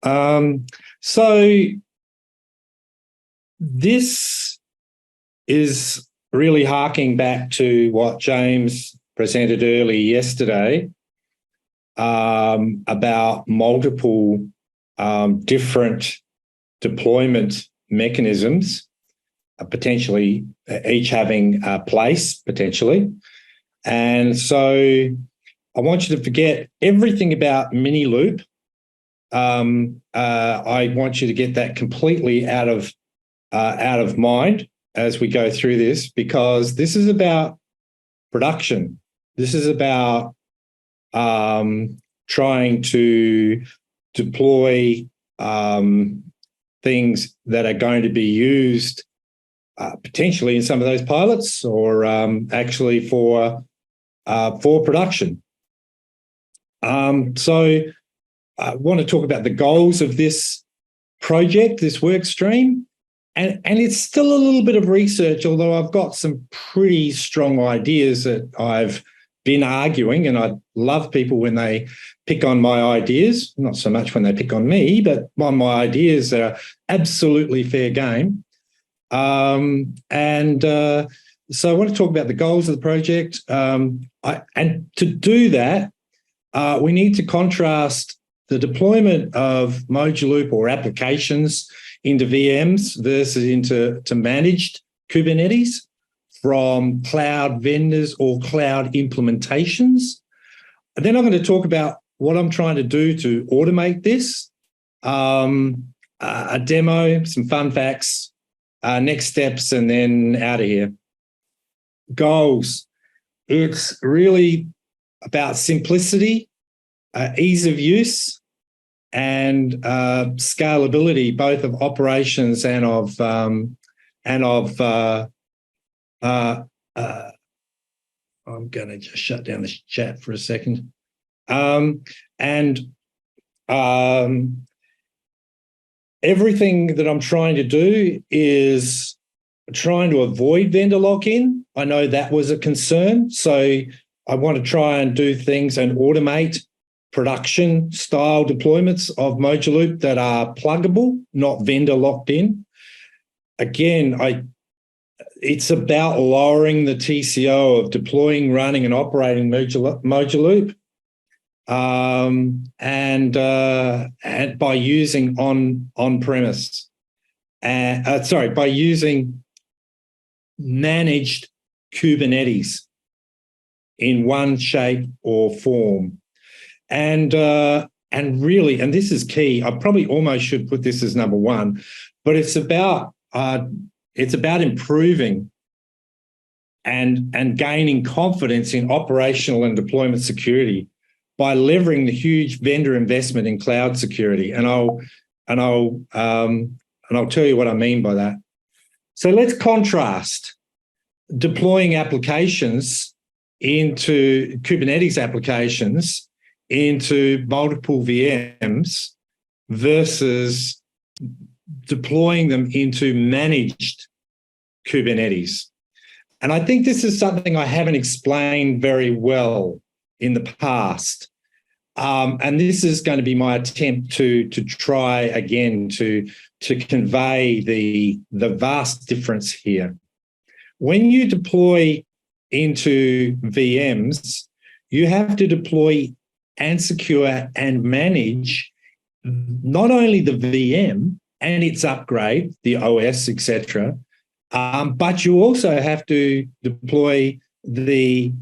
Um, so this is really harking back to what James presented early yesterday about multiple different deployment mechanisms, potentially each having a place, potentially. And so I want you to forget everything about Miniloop. I want you to get that completely out of mind as we go through this, because this is about production. This is about trying to deploy things that are going to be used potentially in some of those pilots, or actually for production. So I want to talk about the goals of this project, this work stream, and it's still a little bit of research, although I've got some pretty strong ideas that I've been arguing, and I love people when they pick on my ideas, not so much when they pick on me, but on my ideas are absolutely fair game. So I want to talk about the goals of the project. And to do that, we need to contrast the deployment of Moduloop or applications into VMs versus into managed Kubernetes from cloud vendors or cloud implementations. And then I'm going to talk about what I'm trying to do to automate this, a demo, some fun facts, next steps, and then out of here. Goals. It's really about simplicity, ease of use, and scalability, both of operations and of I'm going to just shut down the chat for a second. Everything that I'm trying to do is trying to avoid vendor lock-in. I know that was a concern, so I want to try and do things and automate production-style deployments of Moduloop that are pluggable, not vendor locked in. Again, it's about lowering the TCO of deploying, running, and operating Moduloop, and by using on-premise, by using managed Kubernetes in one shape or form. And really, and this is key, I probably almost should put this as number one, but it's about improving and gaining confidence in operational and deployment security by leveraging the huge vendor investment in cloud security. And I'll tell you what I mean by that. So let's contrast deploying applications into Kubernetes applications into multiple VMs versus deploying them into managed Kubernetes. And I think this is something I haven't explained very well in the past. And this is going to be my attempt to try again to convey the vast difference here. When you deploy into VMs, you have to deploy and secure and manage not only the VM and its upgrade, the OS, etc., but you also have to deploy the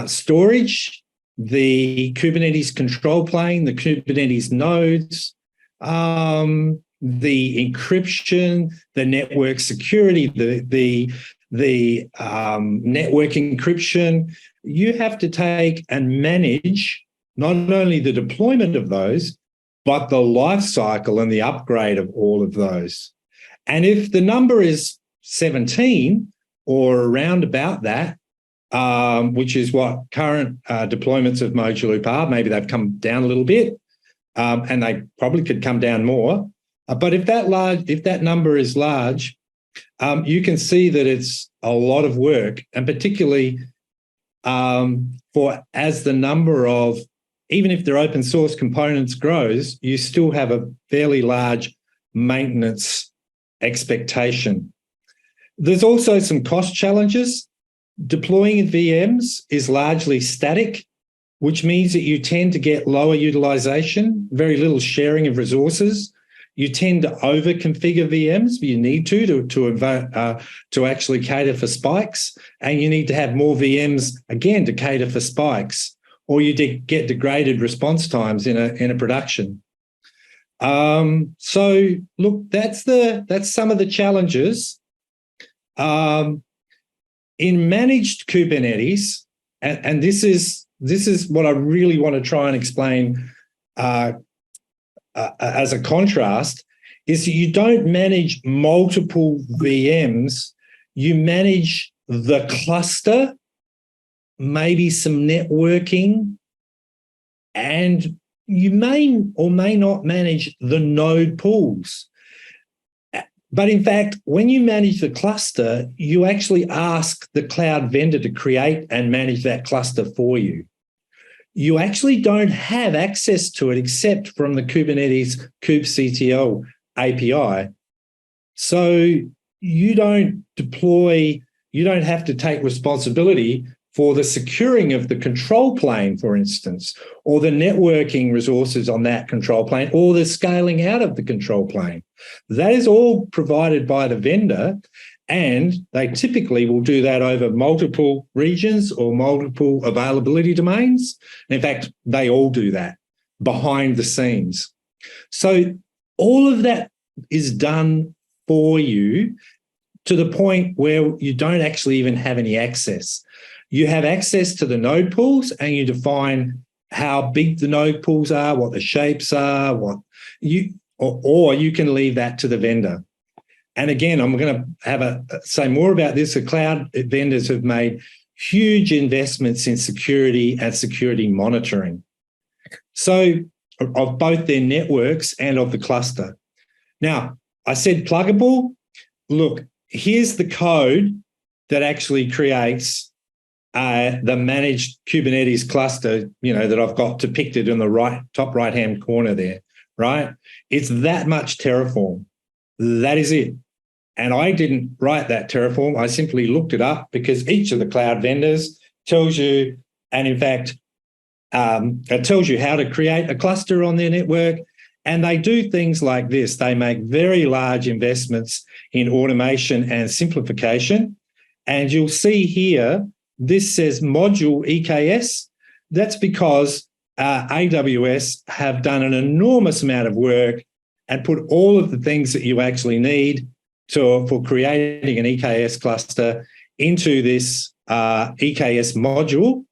storage, the Kubernetes control plane, the Kubernetes nodes, the encryption, the network security, the network encryption. You have to take and manage not only the deployment of those, but the life cycle and the upgrade of all of those. And if the number is 17 or around about that, which is what current deployments of Moduloop are, maybe they've come down a little bit, and they probably could come down more. But if that number is large, you can see that it's a lot of work, and particularly for as the number of even if their open source components grows, you still have a fairly large maintenance expectation. There's also some cost challenges. Deploying VMs is largely static, which means that you tend to get lower utilization, very little sharing of resources. You tend to over-configure VMs, but you need to actually cater for spikes, and you need to have more VMs, again, to cater for spikes, or you get degraded response times in a production. So look, that's some of the challenges. In managed Kubernetes, and this is what I really want to try and explain as a contrast, is that you don't manage multiple VMs, you manage the cluster, maybe some networking, and you may or may not manage the node pools. But in fact, when you manage the cluster, you actually ask the cloud vendor to create and manage that cluster for you. You actually don't have access to it except from the Kubernetes kubectl API. So you don't have to take responsibility for the securing of the control plane, for instance, or the networking resources on that control plane, or the scaling out of the control plane. That is all provided by the vendor, and they typically will do that over multiple regions or multiple availability domains. In fact, they all do that behind the scenes. So all of that is done for you to the point where you don't actually even have any access. You have access to the node pools, and you define how big the node pools are, what the shapes are, or you can leave that to the vendor. And again, I'm going to say more about this. The cloud vendors have made huge investments in security and security monitoring, so of both their networks and of the cluster. Now, I said pluggable. Look, here's the code that actually creates the managed Kubernetes cluster, that I've got depicted in the top right-hand corner there, right? It's that much Terraform. That is it. And I didn't write that Terraform. I simply looked it up because each of the cloud vendors tells you, and in fact, it tells you how to create a cluster on their network. And they do things like this. They make very large investments in automation and simplification. And you'll see here, this says module EKS. That's because AWS have done an enormous amount of work and put all of the things that you actually need for creating an EKS cluster into this EKS module.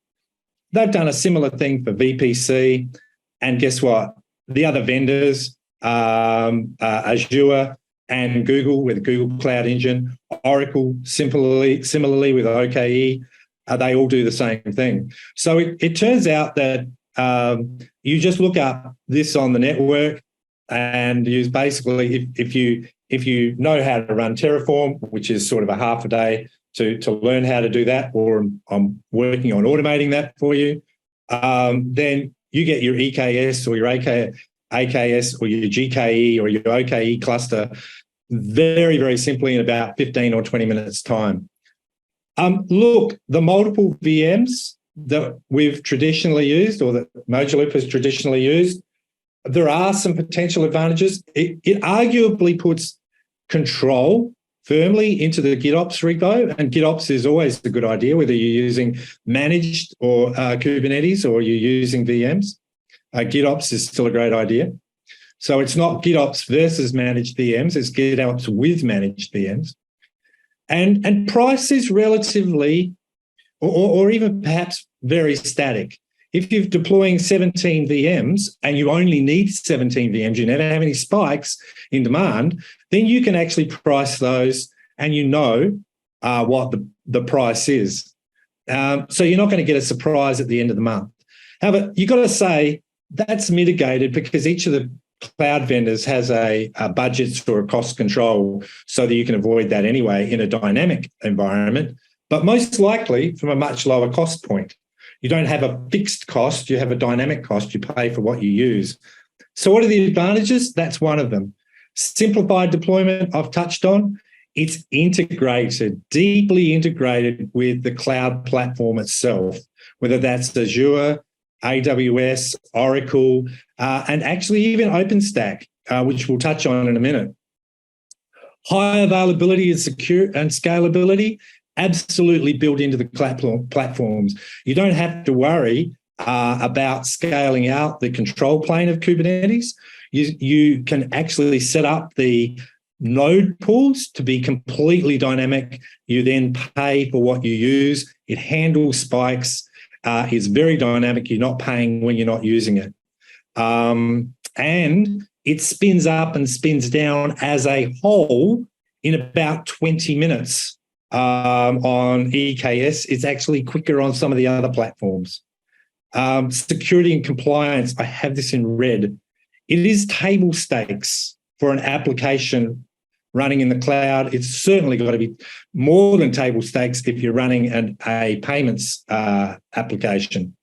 They've done a similar thing for VPC. And guess what? The other vendors, Azure and Google with Google Cloud Engine, Oracle similarly with OKE, they all do the same thing. So it turns out that you just look up this on the network, and you basically, if you know how to run Terraform, which is sort of a half a day to learn how to do that, or I'm working on automating that for you, then you get your EKS or your AKS or your GKE or your OKE cluster very, very simply in about 15 or 20 minutes time. Look, the multiple VMs that we've traditionally used, or that Mojaloop has traditionally used, there are some potential advantages. It arguably puts control firmly into the GitOps repo, and GitOps is always a good idea, whether you're using managed or Kubernetes or you're using VMs. GitOps is still a great idea. So it's not GitOps versus managed VMs, it's GitOps with managed VMs. And price is relatively, or even perhaps very static. If you're deploying 17 VMs and you only need 17 VMs, you never have any spikes in demand, then you can actually price those, and what the price is. So you're not going to get a surprise at the end of the month. However, you've got to say that's mitigated because each of the cloud vendors has a budget or a cost control so that you can avoid that anyway in a dynamic environment, but most likely from a much lower cost point. You don't have a fixed cost, you have a dynamic cost, you pay for what you use. So what are the advantages? That's one of them. Simplified deployment, I've touched on. It's integrated, deeply integrated with the cloud platform itself, whether that's Azure, AWS, Oracle, and actually even OpenStack, which we'll touch on in a minute. High availability and scalability, absolutely built into the platforms. You don't have to worry about scaling out the control plane of Kubernetes. You can actually set up the node pools to be completely dynamic. You then pay for what you use. It handles spikes. It's very dynamic. You're not paying when you're not using it. And it spins up and spins down as a whole in about 20 minutes on EKS. It's actually quicker on some of the other platforms. Security and compliance, I have this in red. It is table stakes for an application running in the cloud. It's certainly got to be more than table stakes if you're running a payments application.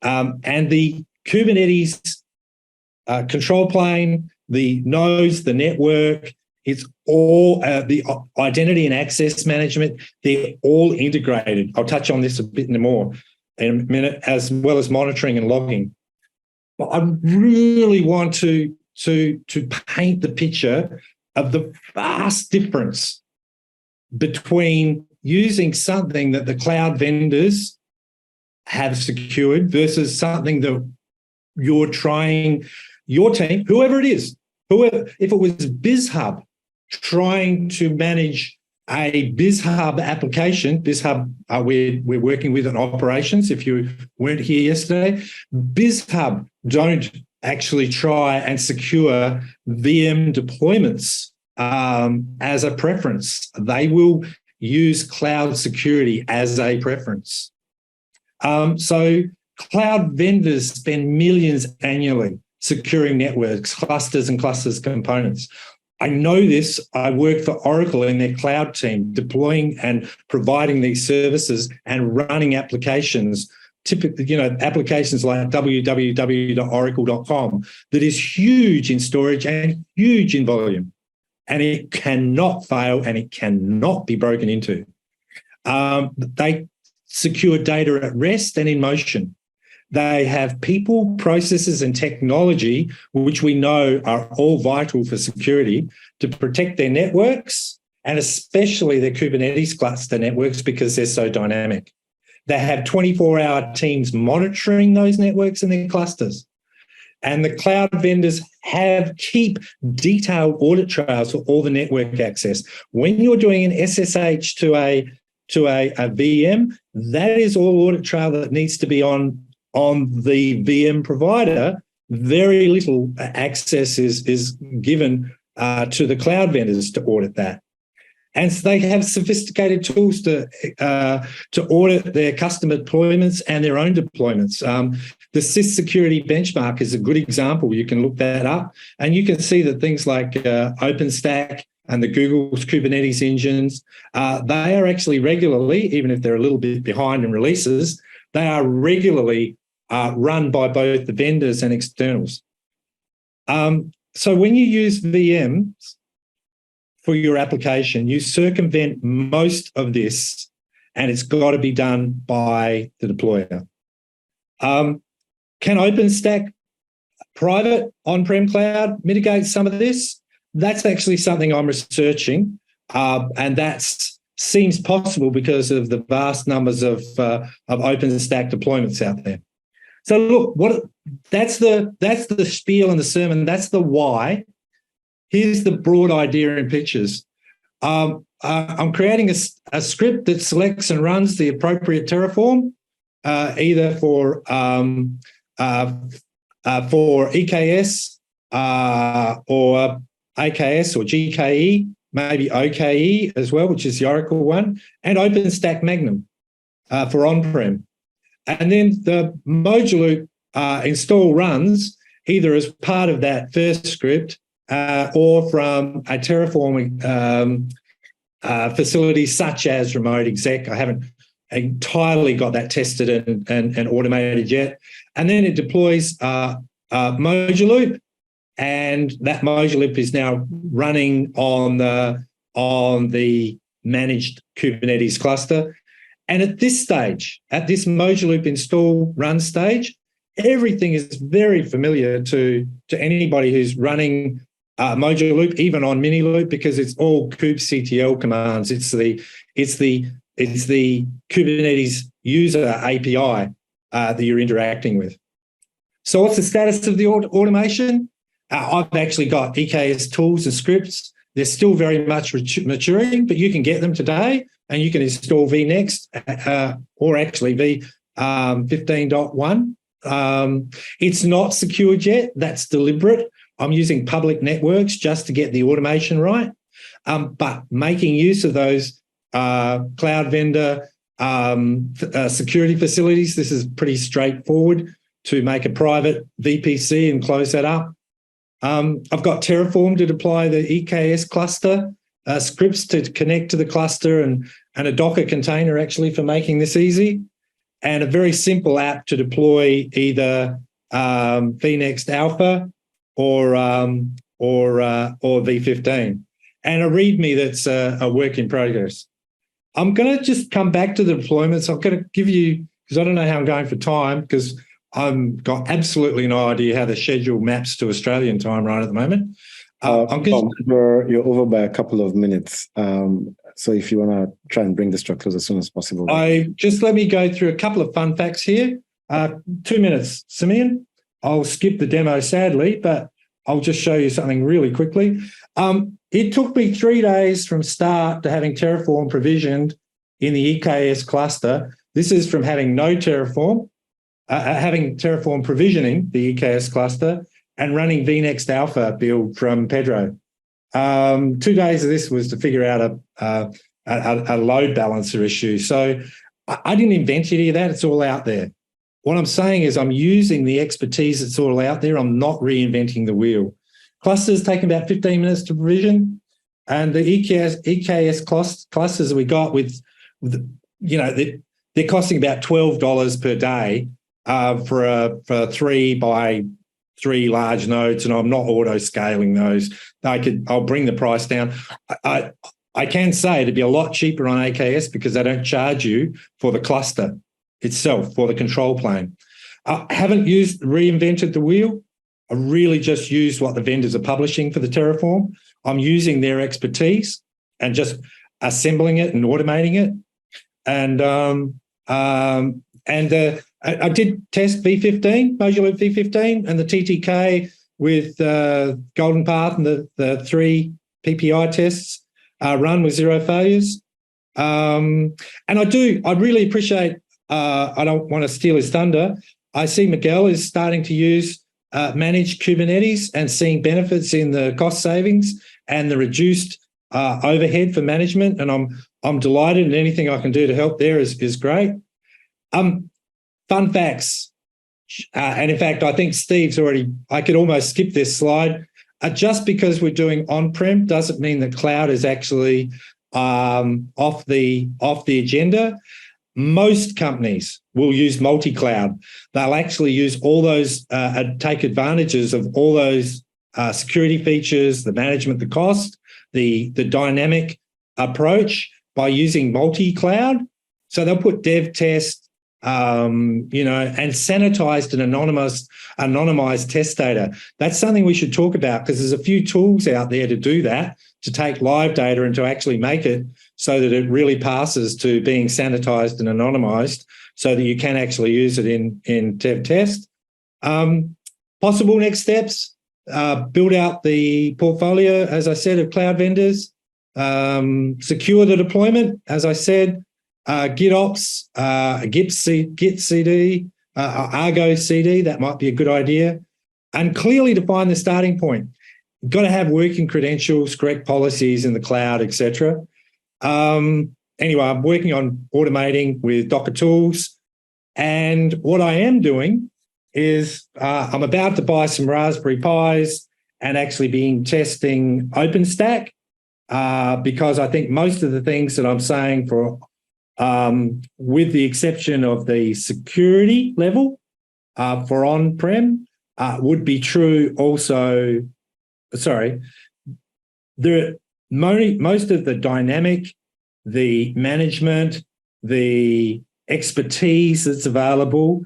And the Kubernetes control plane, the nodes, the network, it's all the identity and access management, they're all integrated. I'll touch on this a bit more in a minute, as well as monitoring and logging. But I really want to paint the picture of the vast difference between using something that the cloud vendors have secured versus something that you're trying, your team, whoever it is, if it was BizHub trying to manage a BizHub application, BizHub we're working with in operations, if you weren't here yesterday, BizHub don't actually try and secure VM deployments as a preference. They will use cloud security as a preference. So cloud vendors spend millions annually securing networks, clusters and clusters components. I know this. I work for Oracle in their cloud team, deploying and providing these services and running applications, typically, applications like www.oracle.com, that is huge in storage and huge in volume. And it cannot fail and it cannot be broken into. They secure data at rest and in motion. They have people, processes, and technology, which we know are all vital for security, to protect their networks and especially their Kubernetes cluster networks because they're so dynamic. They have 24-hour teams monitoring those networks and their clusters. And the cloud vendors keep detailed audit trails for all the network access. When you're doing an SSH to a VM, that is all audit trail that needs to be on the VM provider. Very little access is given to the cloud vendors to audit that. And so they have sophisticated tools to audit their customer deployments and their own deployments. The CIS Security Benchmark is a good example. You can look that up, and you can see that things like OpenStack and the Google's Kubernetes engines, they are actually regularly, even if they're a little bit behind in releases, they are regularly run by both the vendors and externals. So when you use VMs for your application, you circumvent most of this, and it's got to be done by the deployer. Can OpenStack private on-prem cloud mitigate some of this? That's actually something I'm researching, and that seems possible because of the vast numbers of OpenStack deployments out there. So look, that's the spiel and the sermon. That's the why. Here's the broad idea in pictures. I'm creating a script that selects and runs the appropriate Terraform, either for EKS or AKS or GKE, maybe OKE as well, which is the Oracle one, and OpenStack Magnum for on-prem. And then the Moduloop install runs either as part of that first script or from a Terraform facility such as Remote Exec. I haven't entirely got that tested and automated yet. And then it deploys Moja Loop, and that Moja Loop is now running on the managed Kubernetes cluster. And at this stage, at this Moja Loop install run stage, everything is very familiar to anybody who's running Moja Loop, even on Miniloop, because it's all kubectl commands. It's the Kubernetes user API that you're interacting with. So what's the status of the automation? I've actually got EKS tools and scripts. They're still very much maturing, but you can get them today, and you can install vNext or actually v15.1. It's not secured yet. That's deliberate. I'm using public networks just to get the automation right, but making use of those cloud vendor security facilities. This is pretty straightforward to make a private VPC and close that up. I've got Terraform to deploy the EKS cluster, scripts to connect to the cluster, and a Docker container actually for making this easy, and a very simple app to deploy either vNext Alpha or V15, and a README that's a work in progress. I'm going to just come back to the deployments. I'm going to give you, because I don't know how I'm going for time, because I've got absolutely no idea how the schedule maps to Australian time right at the moment. You're over by a couple of minutes. So if you want to try and bring this to a close as soon as possible. Let me go through a couple of fun facts here. 2 minutes, Simeon. I'll skip the demo, sadly, but I'll just show you something really quickly. It took me 3 days from start to having Terraform provisioned in the EKS cluster. This is from having no Terraform, having Terraform provisioning the EKS cluster and running vNext Alpha build from Pedro. 2 days of this was to figure out a load balancer issue. So I didn't invent any of that. It's all out there. What I'm saying is I'm using the expertise that's all out there. I'm not reinventing the wheel. Clusters take about 15 minutes to provision, and the EKS clusters that we got they're costing about $12 per day for 3 by 3 large nodes, and I'm not auto scaling those. I'll bring the price down. I can say it'd be a lot cheaper on AKS because they don't charge you for the cluster itself, for the control plane. I haven't reinvented the wheel. I really just used what the vendors are publishing for the Terraform. I'm using their expertise and just assembling it and automating it. And I did test V15, Moja Loop V15, and the TTK with Golden Path and the 3 PPI tests run with 0 failures. And I really appreciate, I don't want to steal his thunder, I see Miguel is starting to use managed Kubernetes and seeing benefits in the cost savings and the reduced overhead for management. And I'm delighted, and anything I can do to help there is great. Fun facts. And in fact, I think Steve's I could almost skip this slide. Just because we're doing on-prem doesn't mean that cloud is actually off the agenda. Most companies will use multi-cloud. They'll actually use all those, take advantages of all those security features, the management, the cost, the dynamic approach by using multi-cloud. So they'll put dev test, and sanitized and anonymized test data. That's something we should talk about, because there's a few tools out there to do that, to take live data and to actually make it so that it really passes to being sanitized and anonymized, so that you can actually use it in dev test. Possible next steps, build out the portfolio, as I said, of cloud vendors, secure the deployment, as I said, GitOps, Git CD, Argo CD, that might be a good idea, and clearly define the starting point. You've got to have working credentials, correct policies in the cloud, etc. Anyway, I'm working on automating with Docker tools, and what I am doing is I'm about to buy some Raspberry Pis and actually testing OpenStack, because I think most of the things that I'm saying for with the exception of the security level for on-prem, would be true also. Sorry, most of the dynamic, the management, the expertise that's available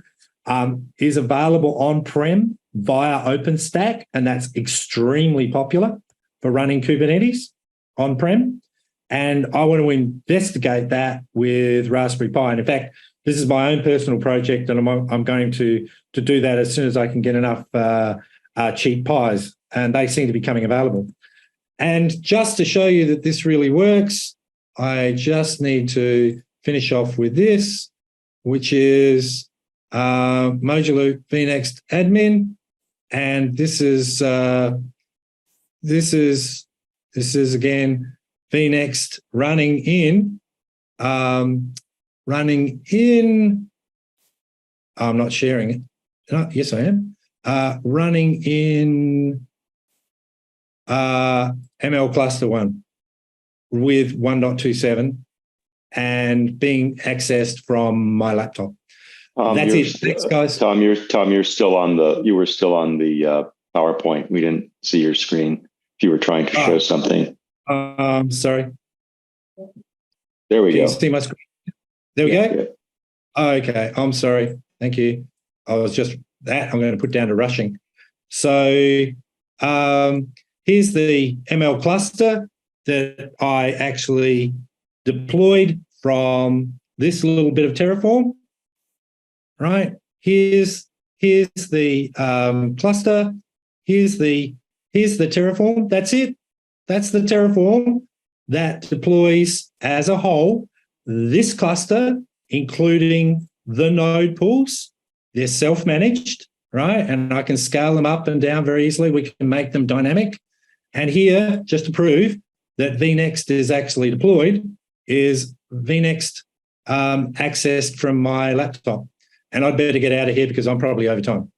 is available on-prem via OpenStack, and that's extremely popular for running Kubernetes on-prem. And I want to investigate that with Raspberry Pi. And in fact, this is my own personal project, and I'm going to do that as soon as I can get enough cheap Pis, and they seem to be coming available. And just to show you that this really works, I just need to finish off with this, which is Mojaloop vNext admin, and this is again vNext running in. I'm not sharing it. Yes, I am. Running in ML Cluster 1 with 1.27 and being accessed from my laptop. That's it. Thanks, guys. Tom, you were still on the PowerPoint. We didn't see your screen. If you were trying to show something. Sorry. There we Can go. you see my screen? There we go. Yeah. Okay, I'm sorry. Thank you. I was just that. I'm going to put down to rushing. So here's the ML cluster that I actually deployed from this little bit of Terraform. Right. Here's the cluster. Here's the Terraform. That's it. That's the Terraform that deploys as a whole this cluster, including the node pools. They're self-managed, right? And I can scale them up and down very easily. We can make them dynamic. And here, just to prove that vNext is actually deployed, is vNext accessed from my laptop. And I'd better get out of here because I'm probably over time.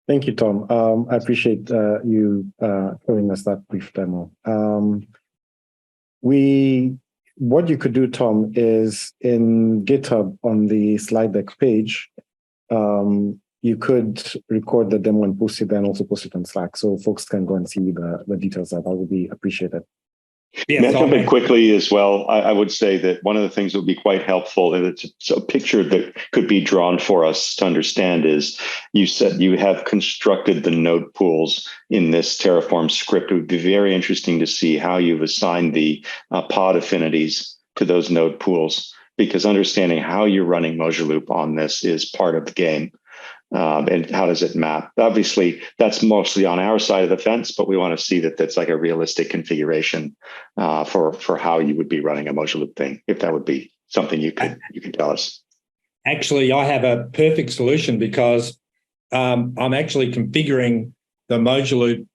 Thank you, Tom. I appreciate you showing us that brief demo. What you could do, Tom, is in GitHub on the slide deck page, you could record the demo and post it, and also post it on Slack so folks can go and see the details. That would be appreciated. Yeah, May I jump in quickly as well? I would say that one of the things that would be quite helpful, and it's a picture that could be drawn for us to understand, is you said you have constructed the node pools in this Terraform script. It would be very interesting to see how you've assigned the pod affinities to those node pools, because understanding how you're running Mojaloop on this is part of the game. And how does it map? Obviously, that's mostly on our side of the fence, but we want to see that that's like a realistic configuration for how you would be running a Mojaloop thing, if that would be something you could tell us. Actually, I have a perfect solution because I'm actually configuring the Mojaloop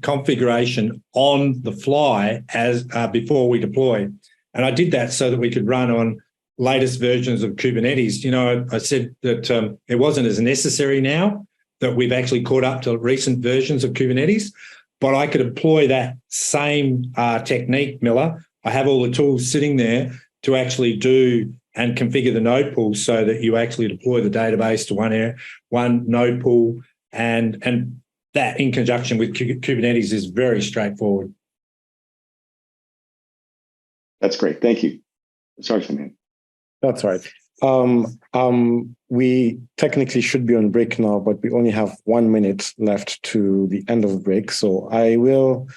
configuration on the fly as before we deploy. And I did that so that we could run on latest versions of Kubernetes. You know, I said that it wasn't as necessary now that we've actually caught up to recent versions of Kubernetes, but I could employ that same technique, Miller. I have all the tools sitting there to actually do and configure the node pool so that you actually deploy the database to one node pool, and that in conjunction with Kubernetes is very straightforward. That's great. Thank you. Sorry, Sam. That's right. We technically should be on break now, but we only have 1 minute left to the end of break. So I will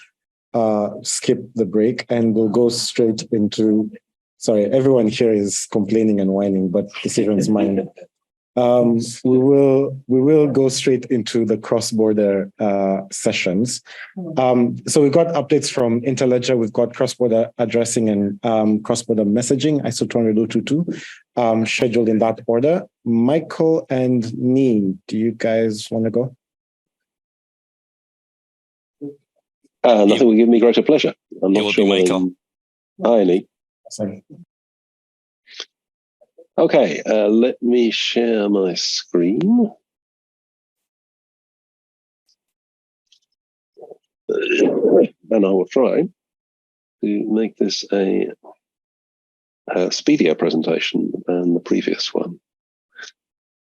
skip the break and we'll go straight into, sorry, everyone here is complaining and whining, but decision's mine. We will go straight into the cross-border sessions. So we've got updates from Interledger. We've got cross-border addressing and cross-border messaging, ISO 20022, scheduled in that order. Michael and Nee, do you guys want to go? Nothing will give me greater pleasure. I'm not sure. Michael. Hi, Nee. Sorry. Okay, let me share my screen. And I will try to make this a speedier presentation than the previous one,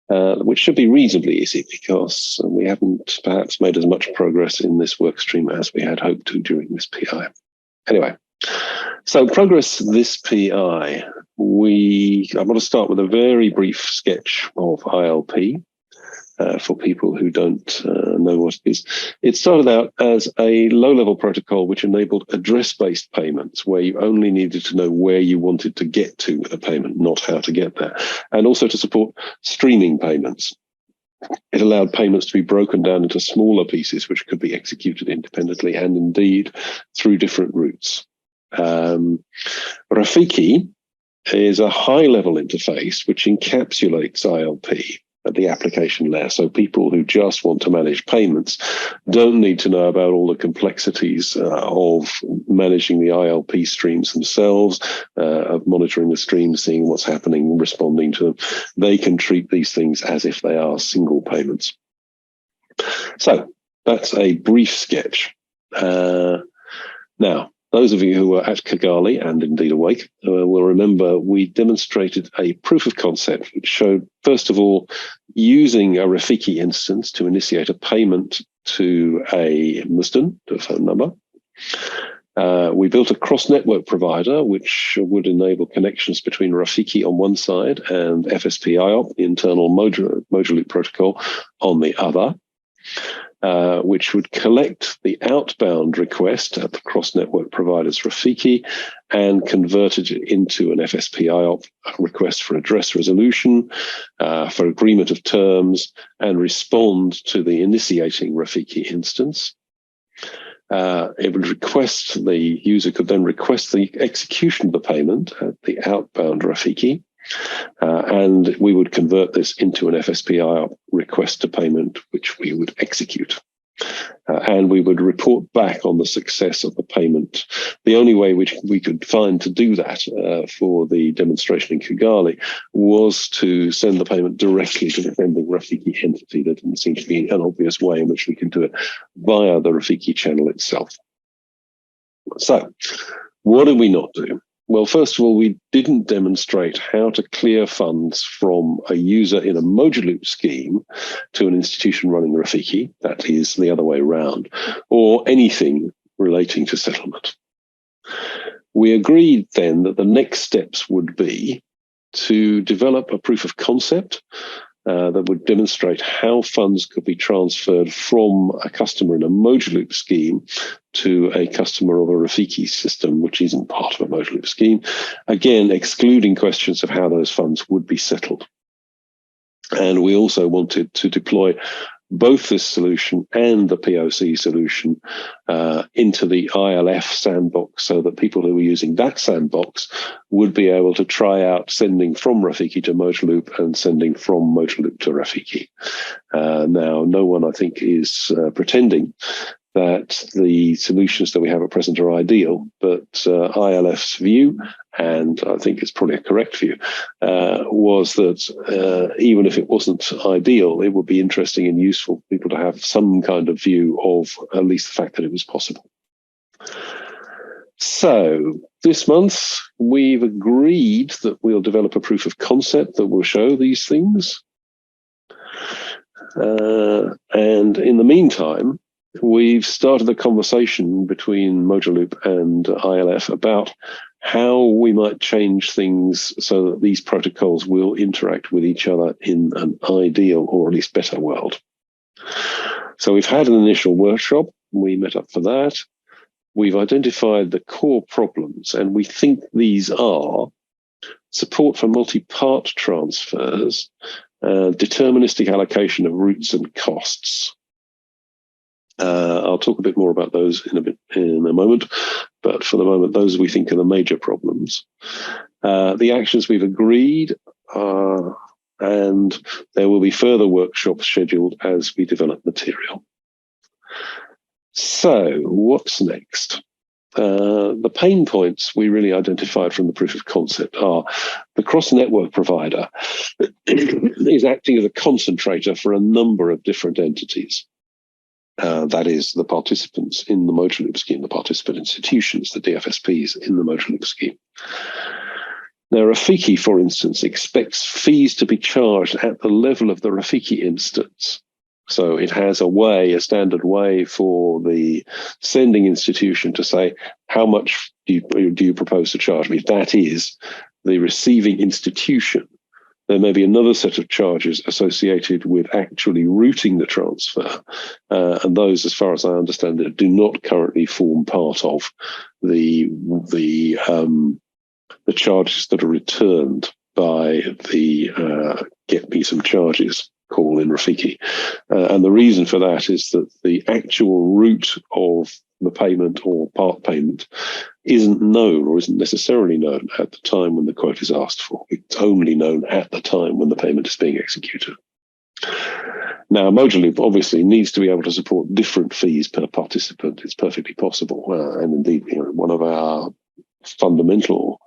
which should be reasonably easy because we haven't perhaps made as much progress in this work stream as we had hoped to during this PI. Anyway, so progress this PI. I want to start with a very brief sketch of ILP. For people who don't know what it is. It started out as a low-level protocol which enabled address-based payments where you only needed to know where you wanted to get to a payment, not how to get there, and also to support streaming payments. It allowed payments to be broken down into smaller pieces which could be executed independently and indeed through different routes. Rafiki is a high-level interface which encapsulates ILP at the application layer. So people who just want to manage payments don't need to know about all the complexities of managing the ILP streams themselves, of monitoring the streams, seeing what's happening, responding to them. They can treat these things as if they are single payments. So that's a brief sketch. Now, those of you who were at Kigali and indeed awake will remember we demonstrated a proof of concept which showed, first of all, using a Rafiki instance to initiate a payment to a Muslim, to a phone number. We built a cross-network provider which would enable connections between Rafiki on one side and FSP IOP, the internal Moduloop protocol, on the other. Which would collect the outbound request at the cross-network provider's Rafiki and convert it into an FSP IOP request for address resolution, for agreement of terms, and respond to the initiating Rafiki instance. It would request, the user could then request the execution of the payment at the outbound Rafiki. And we would convert this into an FSP IOP request to payment, which we would execute. And we would report back on the success of the payment. The only way which we could find to do that for the demonstration in Kigali was to send the payment directly to the sending Rafiki entity. There didn't seem to be an obvious way in which we could do it via the Rafiki channel itself. So, what did we not do? Well, first of all, we didn't demonstrate how to clear funds from a user in a Moduloop scheme to an institution running Rafiki, that is the other way around, or anything relating to settlement. We agreed then that the next steps would be to develop a proof of concept that would demonstrate how funds could be transferred from a customer in a Moduloop scheme to a customer of a Rafiki system, which isn't part of a Moduloop scheme, again, excluding questions of how those funds would be settled. And we also wanted to deploy both this solution and the POC solution into the ILF sandbox so that people who were using that sandbox would be able to try out sending from Rafiki to Moduloop and sending from Moduloop to Rafiki. Now, no one, I think, is pretending that the solutions that we have at present are ideal, but ILF's view, and I think it's probably a correct view, was that even if it wasn't ideal, it would be interesting and useful for people to have some kind of view of at least the fact that it was possible. So this month, we've agreed that we'll develop a proof of concept that will show these things. And in the meantime, we've started a conversation between Moduloop and ILF about how we might change things so that these protocols will interact with each other in an ideal or at least better world. So we've had an initial workshop. We met up for that. We've identified the core problems, and we think these are support for multi-part transfers, deterministic allocation of routes and costs. I'll talk a bit more about those in a moment, but for the moment, those we think are the major problems. The actions we've agreed, and there will be further workshops scheduled as we develop material. So, what's next? The pain points we really identified from the proof of concept are the cross-network provider is acting as a concentrator for a number of different entities. That is the participants in the Moduloop scheme, the participant institutions, the DFSPs in the Moduloop scheme. Now, Rafiki, for instance, expects fees to be charged at the level of the Rafiki instance. So it has a standard way for the sending institution to say, how much do you propose to charge me? That is the receiving institution. There may be another set of charges associated with actually routing the transfer. And those, as far as I understand it, do not currently form part of the charges that are returned by the Get Me Some Charges call in Rafiki. And the reason for that is that the actual route of the payment or part payment isn't known or isn't necessarily known at the time when the quote is asked for. It's only known at the time when the payment is being executed. Now, Mojaloop obviously needs to be able to support different fees per participant. It's perfectly possible. And indeed, one of our fundamental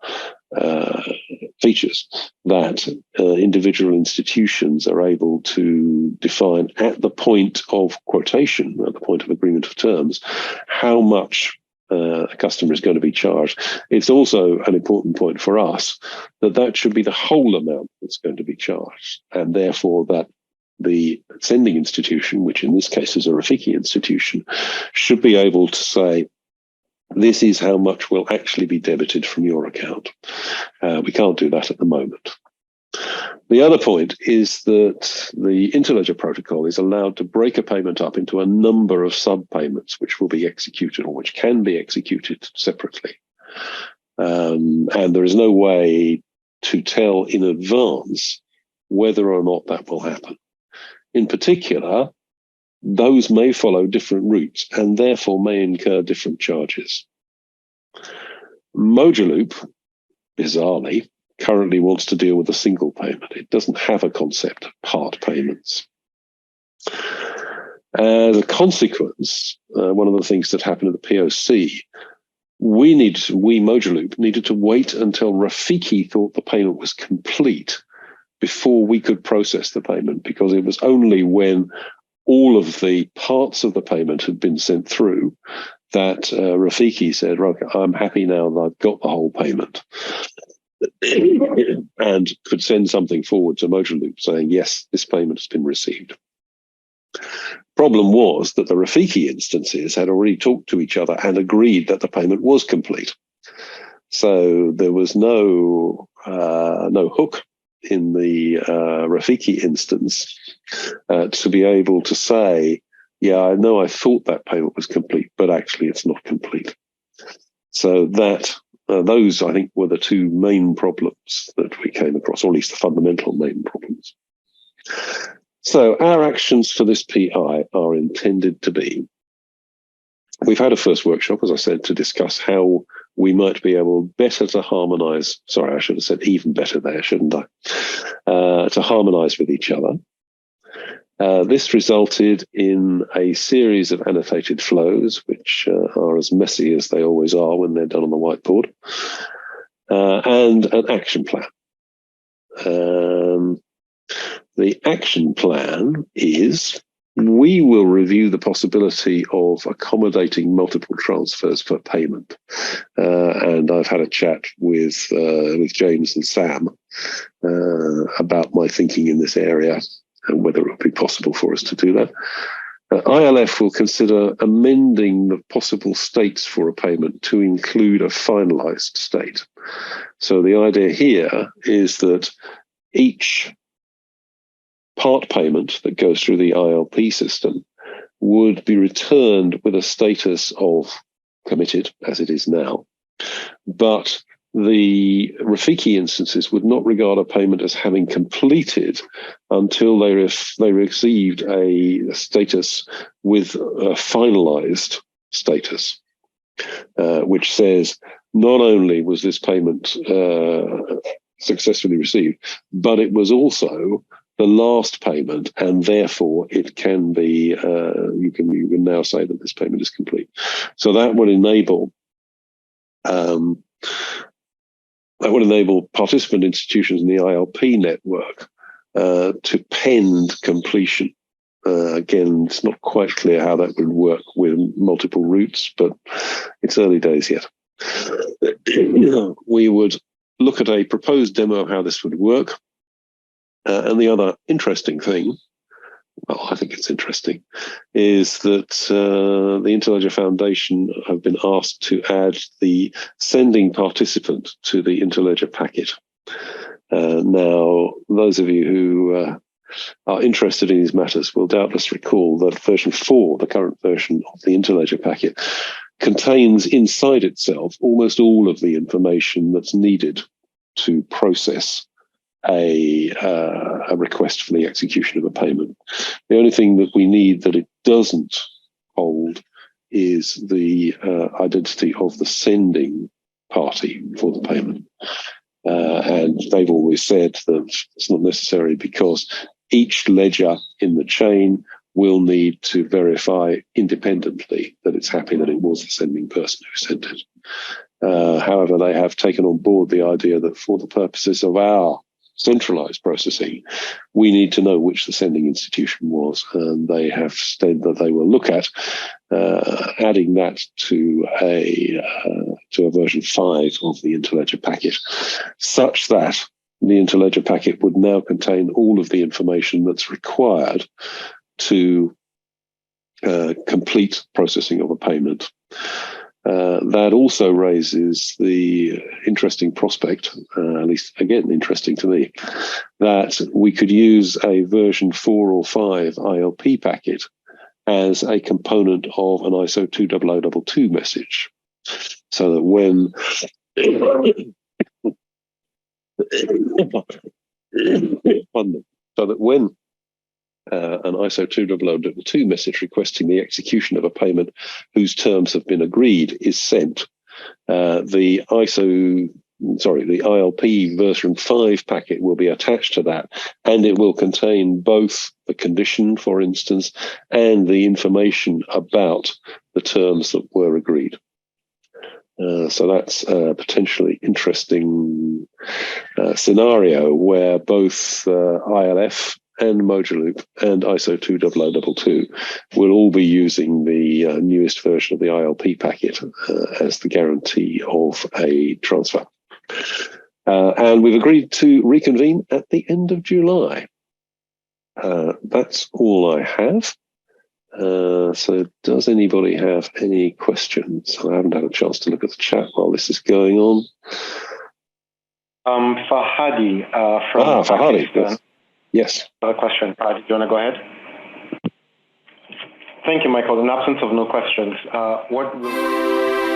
features that individual institutions are able to define at the point of quotation, at the point of agreement of terms, how much a customer is going to be charged. It's also an important point for us that should be the whole amount that's going to be charged, and therefore that the sending institution, which in this case is a Rafiki institution, should be able to say, this is how much will actually be debited from your account. We can't do that at the moment. The other point is that the Interledger protocol is allowed to break a payment up into a number of sub-payments which will be executed or which can be executed separately. And there is no way to tell in advance whether or not that will happen. In particular, those may follow different routes and therefore may incur different charges. Mojaloop, bizarrely, currently wants to deal with a single payment. It doesn't have a concept of part payments. As a consequence, one of the things that happened at the POC, we Mojaloop needed to wait until Rafiki thought the payment was complete before we could process the payment, because it was only when all of the parts of the payment had been sent through that Rafiki said, "Okay, I'm happy now that I've got the whole payment," and could send something forward to Mojaloop saying, yes, this payment has been received. Problem was that the Rafiki instances had already talked to each other and agreed that the payment was complete. So there was no hook in the Rafiki instance to be able to say, yeah, I know I thought that payment was complete, but actually it's not complete. So that those, I think, were the two main problems that we came across, or at least the fundamental main problems. So our actions for this PI are intended to be, we've had a first workshop, as I said, to discuss how we might be able better to harmonize. Sorry, I should have said even better there, shouldn't I? To harmonize with each other. This resulted in a series of annotated flows, which are as messy as they always are when they're done on the whiteboard, and an action plan. The action plan is, we will review the possibility of accommodating multiple transfers for payment. And I've had a chat with James and Sam about my thinking in this area and whether it would be possible for us to do that. ILF will consider amending the possible states for a payment to include a finalized state. So the idea here is that each part payment that goes through the ILP system would be returned with a status of committed, as it is now. But the Rafiki instances would not regard a payment as having completed until they received a status with a finalized status, which says not only was this payment successfully received, but it was also the last payment, and therefore it can be, you can now say that this payment is complete. So that would enable participant institutions in the ILP network to pend completion. Again, it's not quite clear how that would work with multiple routes, but it's early days yet. We would look at a proposed demo of how this would work. And the other interesting thing, well, I think it's interesting, is that the Interledger Foundation have been asked to add the sending participant to the Interledger packet. Now, those of you who are interested in these matters will doubtless recall that version 4, the current version of the Interledger packet, contains inside itself almost all of the information that's needed to process a request for the execution of a payment. The only thing that we need that it doesn't hold is the identity of the sending party for the payment. And they've always said that it's not necessary because each ledger in the chain will need to verify independently that it's happy that it was the sending person who sent it. However, they have taken on board the idea that for the purposes of our centralized processing, we need to know which the sending institution was, and they have said that they will look at adding that to a version 5 of the Interledger packet, such that the Interledger packet would now contain all of the information that's required to complete processing of a payment. That also raises the interesting prospect, at least again interesting to me, that we could use a version 4 or 5 ILP packet as a component of an ISO 20022 message, so that when an ISO 20022 message requesting the execution of a payment whose terms have been agreed is sent, the ILP version 5 packet will be attached to that, and it will contain both the condition, for instance, and the information about the terms that were agreed. So that's a potentially interesting scenario where both ILF and Mojaloop and ISO 20022 will all be using the newest version of the ILP packet as the guarantee of a transfer. And we've agreed to reconvene at the end of July. That's all I have. So does anybody have any questions? I haven't had a chance to look at the chat while this is going on. Fahadi from Fahadi, Pakistan. Yes. Another question. Fahadi, do you want to go ahead? Thank you, Michael. In absence of no questions, what will...